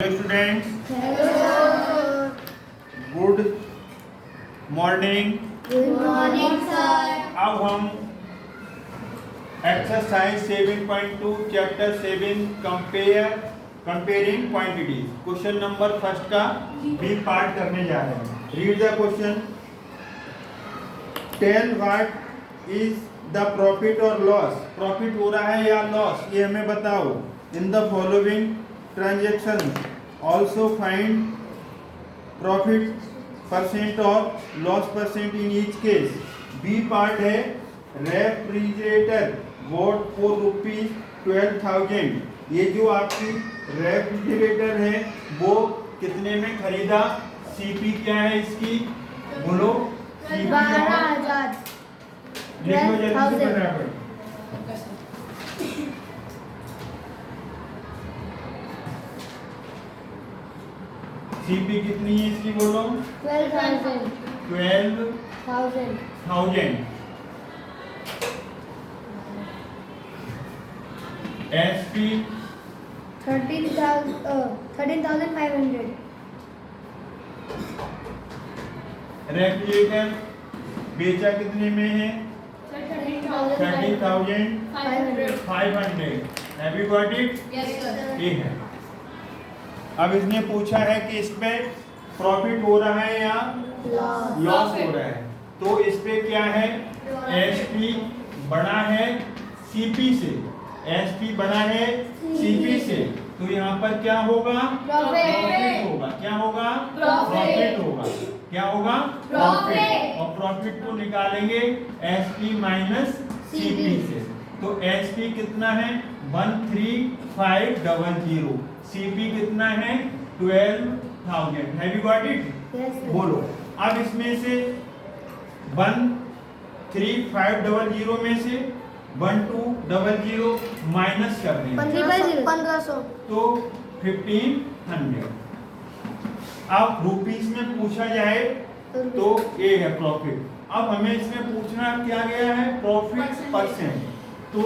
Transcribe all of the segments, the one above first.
Students, Hello. Good morning. Good morning, sir. अब हम exercise 7.2 chapter 7 comparing quantities question number first का B part करने जा रहे हैं। Read the question. Tell what is the profit और लॉस। प्रॉफिट हो रहा है या लॉस, ये हमें बताओ। In the following transaction also find profit percent और loss percent in each case. B part है रेफ्रिजरेटर वॉट फॉर रुपीज 12,000। ये जो आपकी रेफ्रिजरेटर है वो कितने में खरीदा। सीपी क्या है इसकी, बोलो। सीपी 12,000. लिखो जल्दी से फटाफट। सीपी कितनी है इसकी, बोलो। 12,000. 12,000। एसपी 13,500. रेफ्रिजरेटर बेचा कितने में है, 30,500। Have you got it. ये है। अब इसने पूछा है कि इसमें प्रॉफिट हो रहा है या लॉस हो रहा है, तो इस पे क्या है, एसपी बड़ा है सीपी से। एसपी बड़ा है सीपी से, तो यहाँ पर क्या होगा, प्रॉफिट होगा। क्या होगा, प्रॉफिट होगा। क्या होगा, प्रॉफिट। और प्रॉफिट को निकालेंगे एसपी माइनस सीपी से। तो एसपी कितना है, 13,500। सीपी कितना है, 12,000। Have you got it. Yes, sir. बोलो। अब इसमें से 13,500 में से 1,200 माइनस कर देंगे 1,500. तो 1,500। अब रुपीस में पूछा जाए तो ए है प्रॉफिट। अब हमें इसमें पूछना क्या गया है, प्रॉफिट परसेंट। तो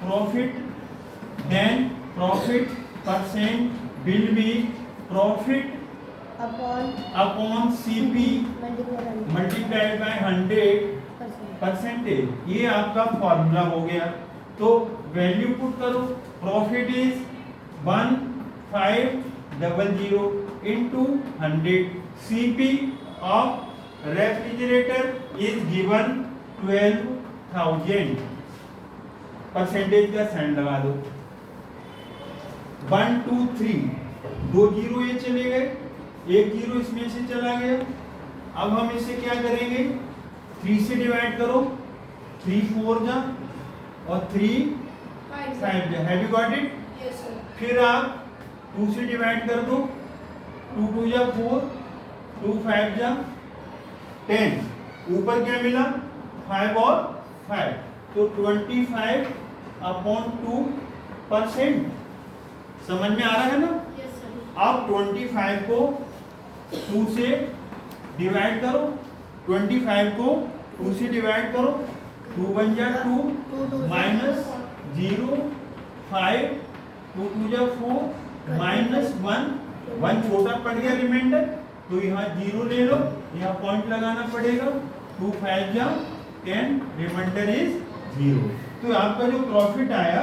profit then profit percent will be profit upon CP multiplied by 100 percentage. ये आपका फॉर्मूला हो गया। तो वैल्यू पुट करो। Profit is 1,500 into 100। CP of refrigerator is given 12,000। Percentage का साइन लगा दो। 1 2 3 दो जीरो ये चले गए, एक जीरो इसमें से चला गया। अब हम इसे क्या करेंगे, 3 से डिवाइड करो। 3 4 जा और 3 5 जा। Have you got it. फिर आप 2 से डिवाइड कर दो। 2 2 जा 4, 2 5 जा 10। ऊपर क्या मिला, 5 और 5, तो 25/2%। समझ में आ रहा है ना। अब 25 को 2 से डिवाइड करो। 25 को 2 से डिवाइड करो। 2 1 जा 2 माइनस 0 5, 2 2 जा 4 माइनस 1 1 छोटा पड़ गया रिमाइंडर, तो यहाँ 0 ले लो, यहाँ पॉइंट लगाना पड़ेगा। 2 5 जा 10, रिमाइंडर इज 0। तो आपका जो प्रॉफिट आया,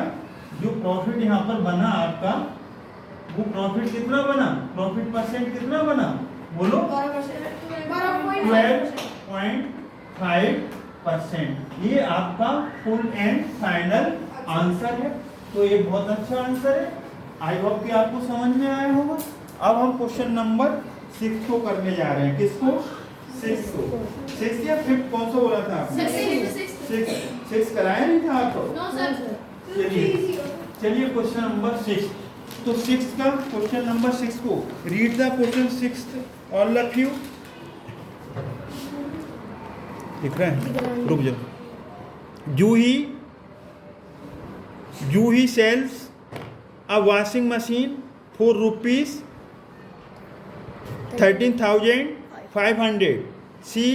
जो प्रॉफिट यहाँ पर बना आपका, वो प्रॉफिट कितना बना, प्रॉफिट परसेंट कितना बना, बोलो। 12.5%। ये आपका फुल एंड फाइनल आंसर है। तो ये बहुत अच्छा आंसर है। आई होप कि आपको समझ में आया होगा। अब हम क्वेश्चन नंबर 6 को करने जा रहे हैं। किसको, 6 को। 6 या 5 कौन सा बोला था आपने, 6 कराया नहीं था आपको। चलिए क्वेश्चन नंबर 6। तो 6 का क्वेश्चन नंबर 6 को read the question 6 all of you. दिख रहा है, रुक जाओ। Juhi sells a washing machine for rupees 13,500। She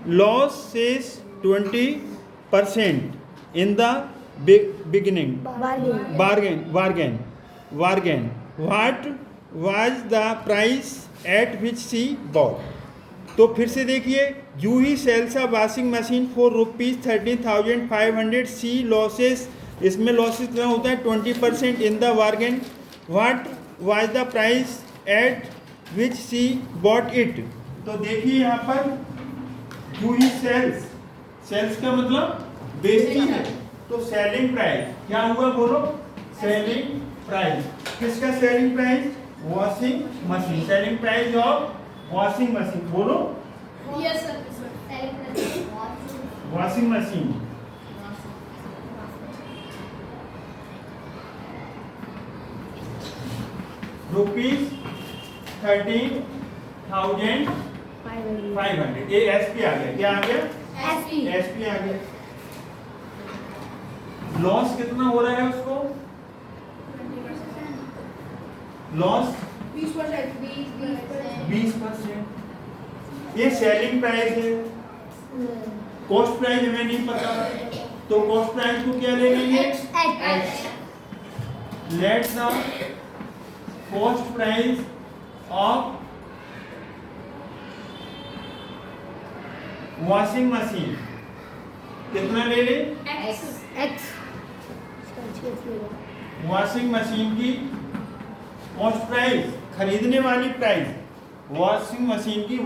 losses 20% in the beginning bargain. What was the price at which she bought. तो फिर से देखिए, Juhi sells a washing machine for ₹13,500 she losses, इसमें लॉसेस कितना होता है 20% in the bargain. What was the price at which she bought it. तो देखिए यहाँ पर यू ही सेल्स, सेल्स का मतलब बेचती है, तो सेलिंग प्राइस क्या हुआ बोलो, सेलिंग प्राइस। किसका selling price, washing machine, selling price of washing machine, बोलो Yes, sir. Washing machine. ₹13,500, ये एसपी आ गया, क्या आ गया, SP. एसपी आ गया। लॉस कितना हो रहा है उसको, लॉस 20%. 20%। ये सेलिंग प्राइस है, कॉस्ट प्राइस हमें नहीं पता, तो कॉस्ट प्राइस को क्या ले लेंगे, X. Let's the cost price of washing machine कितना ले ले, X. वॉशिंग मशीन की कॉस्ट प्राइस, खरीदने वाली प्राइस, वॉशिंग मशीन की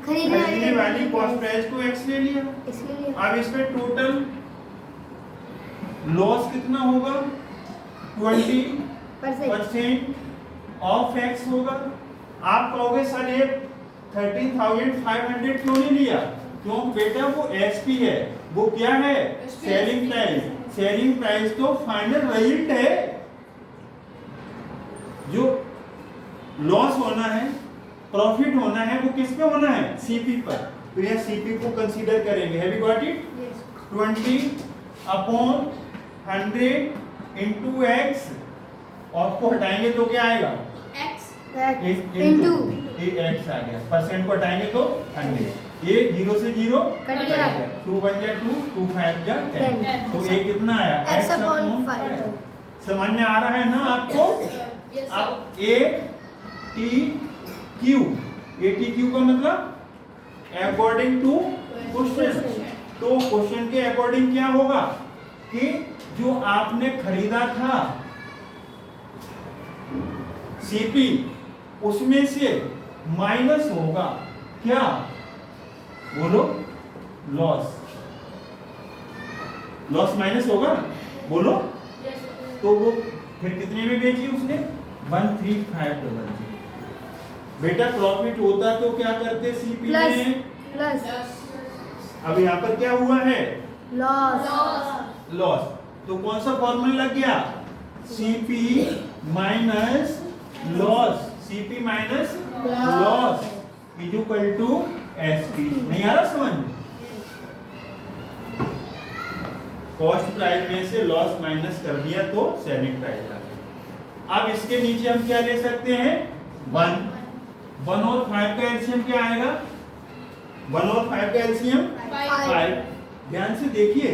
खरीदने वाली कॉस्ट प्राइस को एक्स ले लिया। इसलिए अब इसमें टोटल लॉस कितना होगा, 20% ऑफ एक्स होगा। आप कहोगे सर ये 13,500 क्यों नहीं लिया, क्यों बेटा वो एसपी है, वो क्या है, सेलिंग प्राइस। सेलिंग प्राइस तो फाइनल रिजल्ट है, जो लॉस होना है, प्रॉफिट होना है, वो किस पे होना है, सीपी पर। तो यह सीपी को कंसीडर करेंगे। Have you got it, 20/100 into x, और को हटाएंगे तो क्या आएगा, इंटू एक्स आ गया, परसेंट को हटाएंगे तो 100, ये 0 से 0 कट गया, 2 बन गया 2, 2 5 जा 10, तो ये कितना आया, X upon 5। समझ में आ रहा है ना आपको। Yes, sir. अब ATQ का मतलब अकॉर्डिंग टू क्वेश्चन, तो क्वेश्चन के अकॉर्डिंग क्या होगा कि जो आपने खरीदा था सीपी, उसमें से माइनस होगा क्या, बोलो लॉस, लॉस माइनस होगा ना, बोलो। Yes, sir. तो वो फिर कितने में बेची उसने, 13,500। बेटा प्रॉफिट होता तो क्या करते सीपी प्लस में, प्लस अब यहाँ पर क्या हुआ है, लॉस लॉस। तो कौन सा फॉर्मूला लग गया, CP minus loss, CP minus loss is equal to SP. नहीं आ रहा समझ, कॉस्ट प्राइस में से लॉस माइनस कर दिया तो सेलिंग प्राइस आ गया। अब इसके नीचे हम क्या ले सकते हैं, 1 और 5 का एलसीएम क्या आएगा, 1 और 5 का एलसीएम 5। ध्यान से देखिए,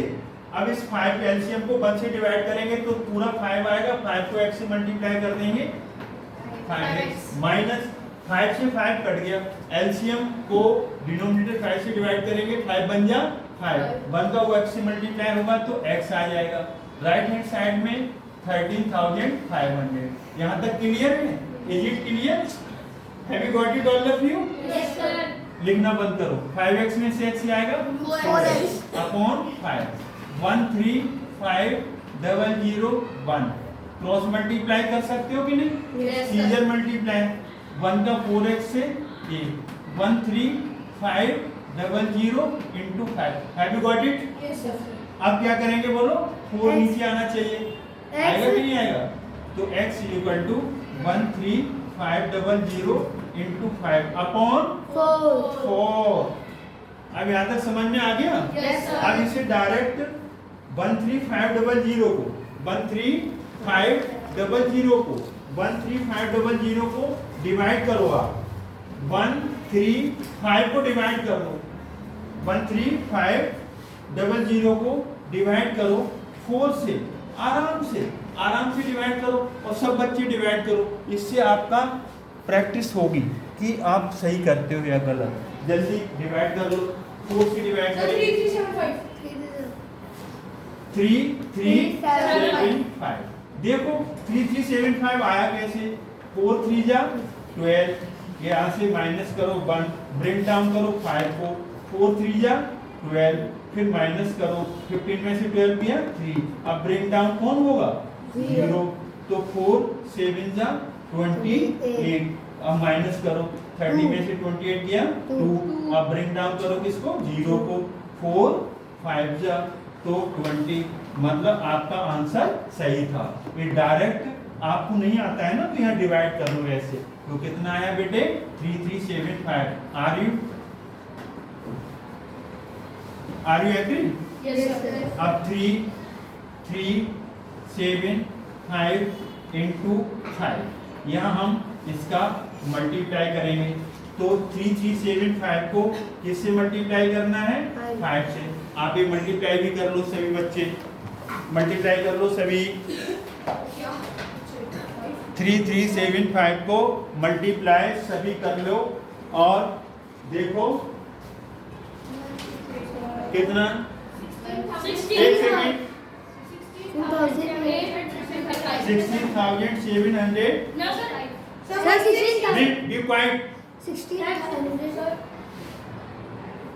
अब इस 5 एलसीएम को 1 से डिवाइड करेंगे तो पूरा 5 आएगा, 5 को x से मल्टीप्लाई कर देंगे 5x, माइनस 5 से 5 कट गया, एलसीएम को डिनोमिनेटर 5 से डिवाइड करेंगे 5 बन जा 5, 1 का वो x से मल्टीप्लाई होगा तो x आ जाएगा। राइट हैंड साइड में 13,500। यहाँ तक क्लियर है, is it clear, have you got it all of you. Yes, sir. लिखना बंद करो, 5x में से x आएगा 4x अपॉन 5, 13,500,1 क्रॉस मल्टीप्लाई कर सकते हो कि नहीं, Yes, sir. सीजर मल्टीप्लाई, 1 का 4x से ये 13,500 into 5। Have you got it. Yes, sir. अब क्या करेंगे बोलो, 4 X. नीचे आना चाहिए, आएगा कि नहीं आएगा, तो x equal to 13,500 into 5 upon 4। अब यहाँ तक समझ में आ गया। Yes, sir. अब इसे डायरेक्ट 13,500 को 13,500 को डिवाइड करो आप, 135 को डिवाइड कर दो, 13,500 को डिवाइड करो 4 से, आराम से आराम से डिवाइड करो और सब बच्चे डिवाइड करो, इससे आपका प्रैक्टिस होगी कि आप सही करते हो या गलत। जल्दी डिवाइड कर लो, 4 से डिवाइड Sir, करें 3375. 3375। देखो 3375 आया कैसे, 4 3 जा 12, यहाँ से माइनस करो 1, ब्रिंग डाउन करो 5 को, 4 3 जा 12, फिर माइनस करो 15 में से 12 गया 3, अब ब्रिंग डाउन कौन होगा 0, तो 4 7 जा 28, अब माइनस करो 30 में से 28 गया 2, अब ब्रिंग डाउन करो किसको 0 को, 4 5 जा तो 20, मतलब आपका आंसर सही था। ये डायरेक्ट आपको नहीं आता है ना, तो यहाँ डिवाइड कर लो ऐसे, तो कितना आया बेटे 3375। Are you agree? Yes, sir. अब 3 3 7 5 into 5, यहाँ हम इसका मल्टीप्लाई करेंगे, तो 3375 को किससे मल्टीप्लाई करना है 5 से। आप ये मल्टीप्लाई भी कर लो सभी बच्चे, मल्टीप्लाई कर लो सभी। 3375 को मल्टीप्लाई सभी कर लो और देखो कितना, एक second, 16,700। No, sir. Sir, 16,000. Be quite, 16,000.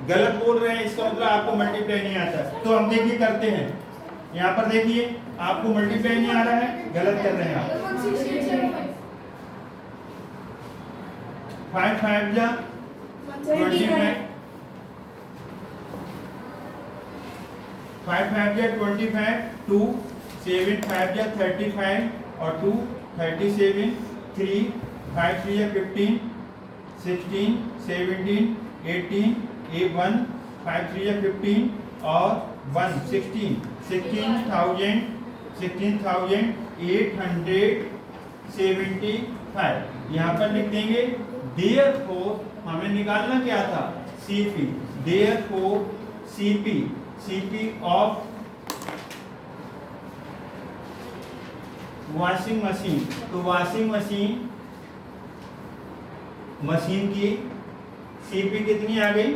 गलत बोल रहे हैं, इसका मतलब आपको मल्टीप्लाई नहीं आता। तो हम देखिए करते हैं, यहाँ पर देखिए आपको मल्टीप्लाई नहीं आ रहा है, गलत कर रहे हैं आप। 5 5 जा 25, 5 5 जा 25, 2 7 5 जा 35 और 2 37, 3 5 3 जा 15, 16 17 18, 1 5 3 जा 15 और 1 16, 16,875। यहाँ पर लिख देंगे देयरफॉर, हमें निकालना क्या था CP, therefore CP of washing machine, तो वॉशिंग मशीन की सीपी कितनी आ गई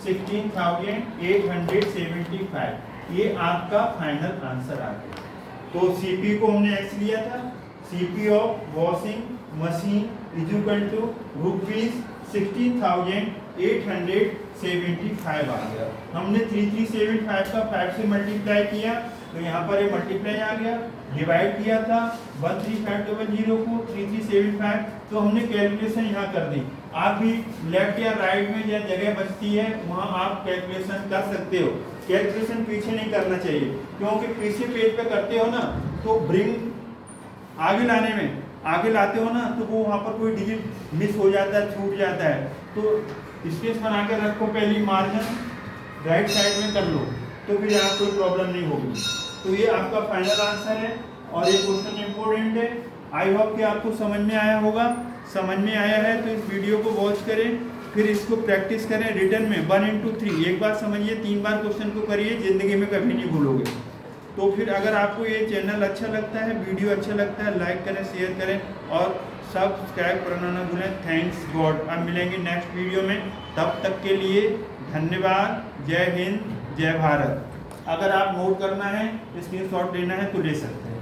₹16,875, ये आपका फाइनल आंसर आ गया। तो सीपी को हमने एक्स लिया था, CP of washing machine is equal to ₹16,875 आ गया। हमने 3375 का 5 से मल्टीप्लाई किया, तो यहाँ पर ये मल्टीप्लाई आ गया, डिवाइड किया था 13500 को 3375, तो हमने कैलकुलेशन यहाँ कर दी। आप भी लेफ्ट या राइट में जहाँ जगह बचती है वहाँ आप कैलकुलेशन कर सकते हो। कैलकुलेशन पीछे नहीं करना चाहिए, क्योंकि पीछे पेज पे करते हो ना तो ब्रिंग आगे लाते हो ना, तो वो वहाँ पर कोई डिजिट मिस हो जाता है, छूट जाता है, तो स्पेस बना के रखो, पहली मार्जिन राइट साइड में कर लो, तो फिर यहाँ कोई प्रॉब्लम नहीं होगी। तो ये आपका फाइनल आंसर है और ये क्वेश्चन इम्पोर्टेंट है। आई होप कि आपको समझ में आया होगा। समझ में आया है तो इस वीडियो को वॉच करें, फिर इसको प्रैक्टिस करें रिटर्न में 1 into 3, एक बार समझिए 3 बार क्वेश्चन को करिए, ज़िंदगी में कभी नहीं भूलोगे। तो फिर अगर आपको ये चैनल अच्छा लगता है, वीडियो अच्छा लगता है, लाइक करें, शेयर करें और सब्सक्राइब करना ना भूलें। Thanks God. अब मिलेंगे नेक्स्ट वीडियो में, तब तक के लिए धन्यवाद। जय हिंद, जय भारत। अगर आप नोट करना है, स्क्रीनशॉट लेना है तो ले सकते हैं।